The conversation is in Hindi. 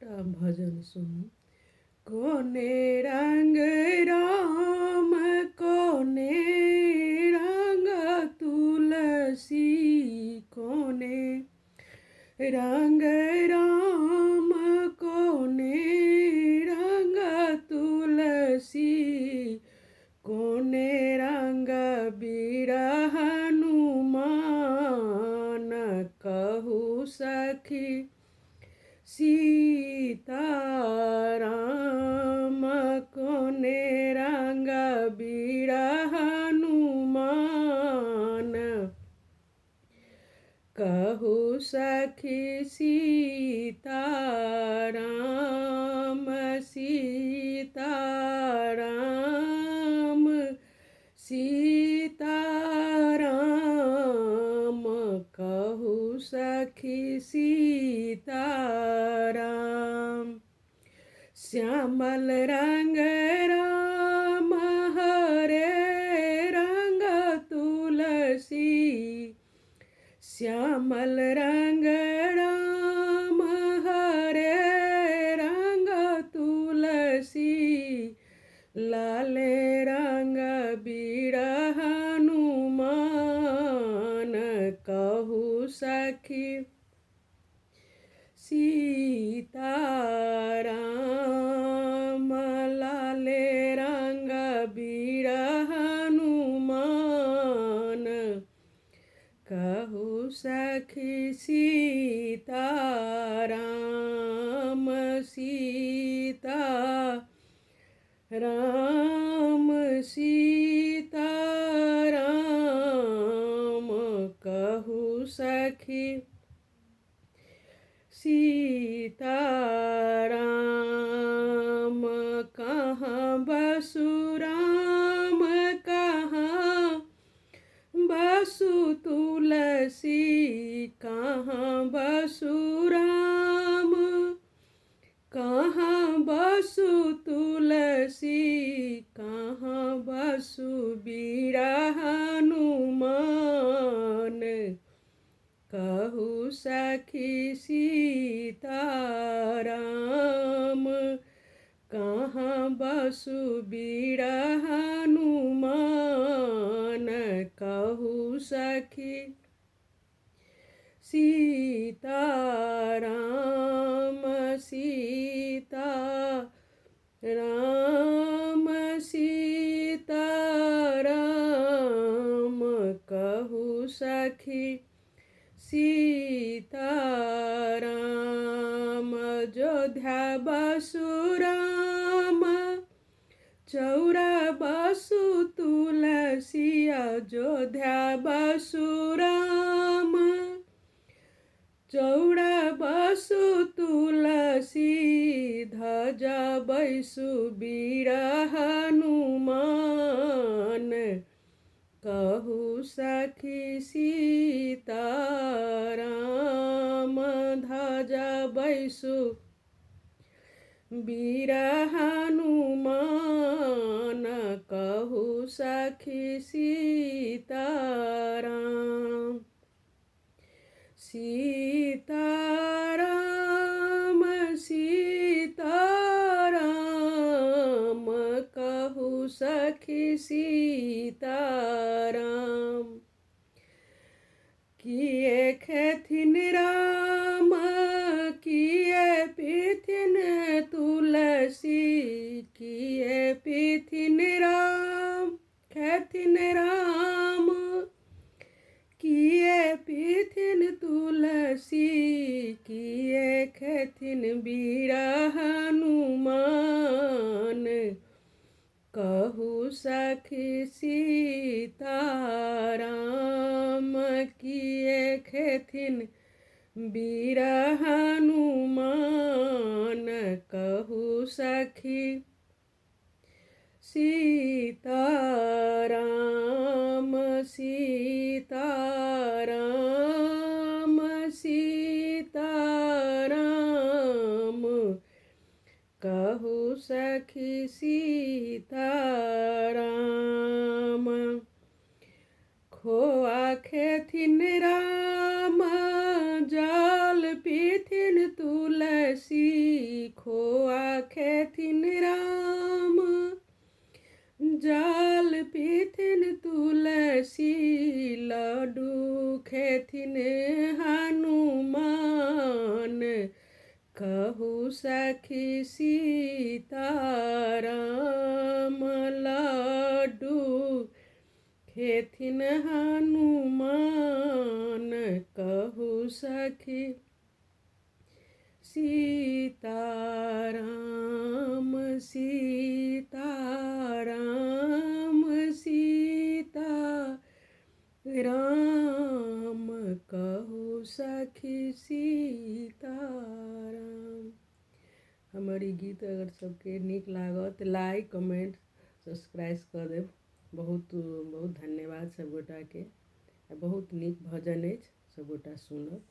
एकटा भजन सुनू। कोने रंग राम कोने रंग तुलसी, कोने रंग राम कोने रंग तुलसी, कोने रंग बीर हनुमान, कहू सखी सीताराम, कोने रंग बीर हनुमान, कहू सखी सीताराम, सीताराम, सीताराम, कहू सखी सीताराम। श्यामल रंग राम हरे रंग तुलसी, श्यामल रंग राम हरे रंग तुलसी, लाले रंग बीर हनुमान, कहू सखी सीताराम, लाले रंग बीर हनुमान, कहू सखी सीताराम, सीताराम, सीताराम, कहू सखी सीताराम। कहाँ बसु राम कहाँ बसु तुलसी, कहाँ बसु राम कहाँ बसु तुलसी, कहाँ बसु बीर हनुमान, कहू सखी सीताराम, कहाँ बसु बीर हनुमान, कहू सखी सीताराम, सीताराम, सीताराम, कहू सखी सीताराम। अयोध्या बसु राम चौरा बसु तुलसी, अयोध्या बसु राम चौरा बसु तुलसी, ध्वजा बैसु बीर हनुमान, कहू सखी सीताराम, ध्वजा बैसु बीर हनुमान, कहू सखी सीताराम, सीताराम, सीताराम, कहू सखी सीताराम। किए खेथिन राम किए पीथिन तुलसी, किए पीथिन राम खेथिन राम, किए पीथिन तुलसी, किए खेथिन बीर हनुमान, कहू सखी सीताराम, किए खेथिन बीर हनुमान, कहू सखी सीताराम, सीताराम, सीताराम, कहू सखी सीताराम। खोआ खेथिन राम जल पीथिन तुलसी, कहू सखी सीताराम लड्डू खेथिन हनुमान। कहू सखी सीताराम सीताराम सीता राम। कहू सखी सीताराम। हमर ई गीत अगर सबके नीक लागत तऽ लाइक कमेंट सब्सक्राइब कर देब। बहुत बहुत धन्यवाद सब गोटा के। बहुत नीक भजन अछि, सब गोटा सुनब।